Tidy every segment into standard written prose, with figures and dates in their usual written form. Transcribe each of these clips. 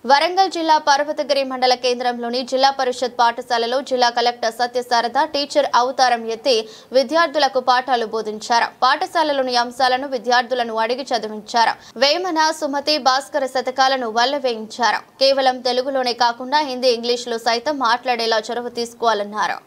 వరంగల్ జిల్లా పర్వతగిరి మండల కేంద్రంలోని జిల్లా పరిషత్ పాఠశాలలో జిల్లా కలెక్టర్ సత్యసారథ టీచర్ అవతారం ఎత్తి విద్యార్థులకు పాఠాలు బోధించారు. పాఠశాలలోని అంశాలను విద్యార్థులను అడిగి చదివించారు. వేమన, సుమతి, భాస్కర శతకాలను వల్లవేయించారు. కేవలం తెలుగులోనే కాకుండా హిందీ, ఇంగ్లీష్లో సైతం మాట్లాడేలా చొరవ తీసుకోవాలన్నారు.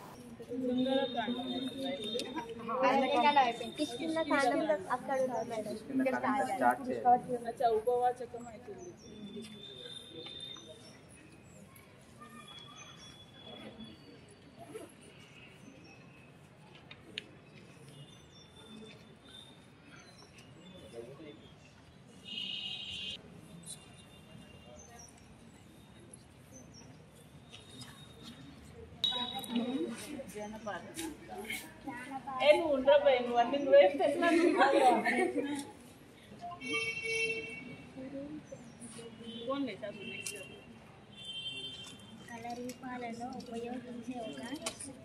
కళరూపాలలో ఉపయోగించే ఒక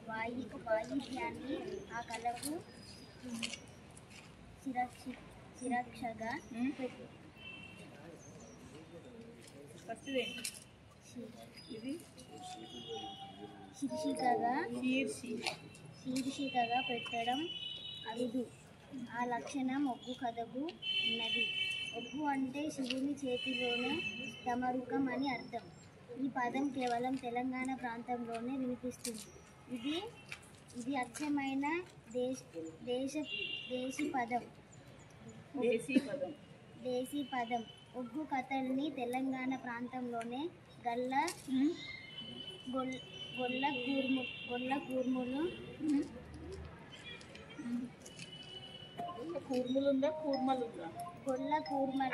వాయిద్యాన్ని ఆ కళకు శీర్షికగా పెట్టడం అరుదు. ఆ లక్షణం ఒగ్గు కథకు ఉన్నది. ఒగ్గు అంటే శివుని చేతిలోనే తమరుకం అని అర్థం. ఈ పదం కేవలం తెలంగాణ ప్రాంతంలోనే వినిపిస్తుంది. ఇది అచ్చమైన దేశీ పదం. ఒగ్గు కథల్ని తెలంగాణ ప్రాంతంలోనే గొల్ల కూర్ములు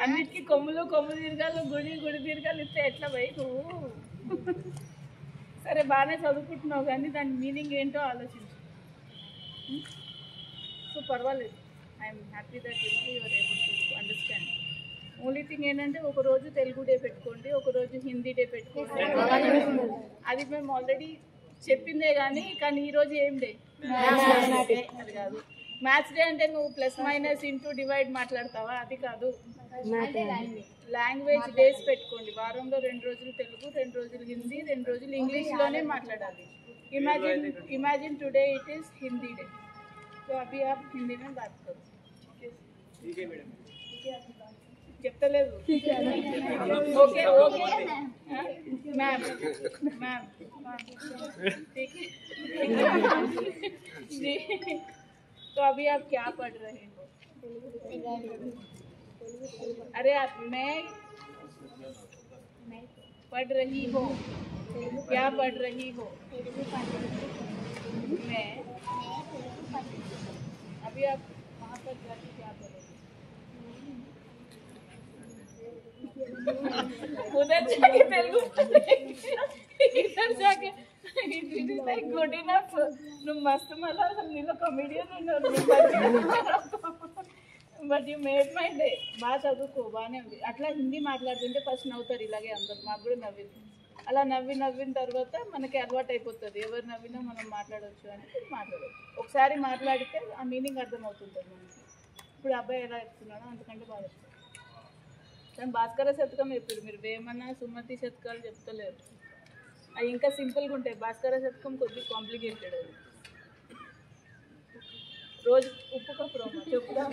అన్నిటికీ కొమ్ములు తిరగాలి, గుడి తిరగాలి ఇస్తే ఎట్లా పోయి నువ్వు? సరే బాగానే చదువుకుంటున్నావు కానీ దాని మీనింగ్ ఏంటో ఆలోచించు. సో పర్వాలేదు. I'm happy that your able to understand. Only thing ఏంటంటే ఒకరోజు తెలుగు డే పెట్టుకోండి, ఒకరోజు హిందీ డే పెట్టుకోండి. అది మేము ఆల్రెడీ చెప్పిందే కానీ ఈరోజు ఏం డే? అది కాదు. మ్యాథ్స్ డే అంటే నువ్వు ప్లస్ మైనస్ ఇంటూ డివైడ్ మాట్లాడతావా? అది కాదు. లాంగ్వేజ్ డేస్ పెట్టుకోండి. వారంలో 2 రోజులు తెలుగు, 2 రోజులు హిందీ, 2 రోజులు ఇంగ్లీష్లోనే మాట్లాడాలి. Imagine today it is Hindi day, तो अभी आप हिंदी में बात करो. చెప్తలేదు. ఓకే ఓకే मैम ठीक है जी. तो अभी आप क्या पढ़ रहे हो? अरे आप मैं पढ़ रही हो. क्या पढ़ रही हो? मैं. अभी आप वहाँ पर जाके क्या करोगे? उधर जाके तेलुगु इधर जाके गुड इनफ. నువ్వు మస్తు మళ్ళీ అసలు నీలో కమెడియన్ ఉన్నారు. But you made my day. బాగా చదువుకో, బాగానే ఉంది. అట్లా హిందీ మాట్లాడుతుంటే ఫస్ట్ నవ్వుతారు ఇలాగే అందరు. మాకు కూడా నవ్వింది. అలా నవ్విన తర్వాత మనకి అలవాటు అయిపోతుంది. ఎవరు నవ్వినా మనం మాట్లాడవచ్చు అని మాట్లాడవచ్చు. ఒకసారి మాట్లాడితే ఆ మీనింగ్ అర్థమవుతుంటుంది మనకి. ఇప్పుడు అబ్బాయి ఎలా చెప్తున్నాడో అంతకంటే బాగా చెప్తాడు. కానీ భాస్కర శతకం చెప్పారు మీరు. వేమన, సుమతి శతకాలు చెప్తలేరు. అవి ఇంకా సింపుల్గా ఉంటాయి. భాస్కర శతకం కొద్దిగా కాంప్లికేటెడ్. అది రోజు ఉప్పు కప్పు చెప్తా.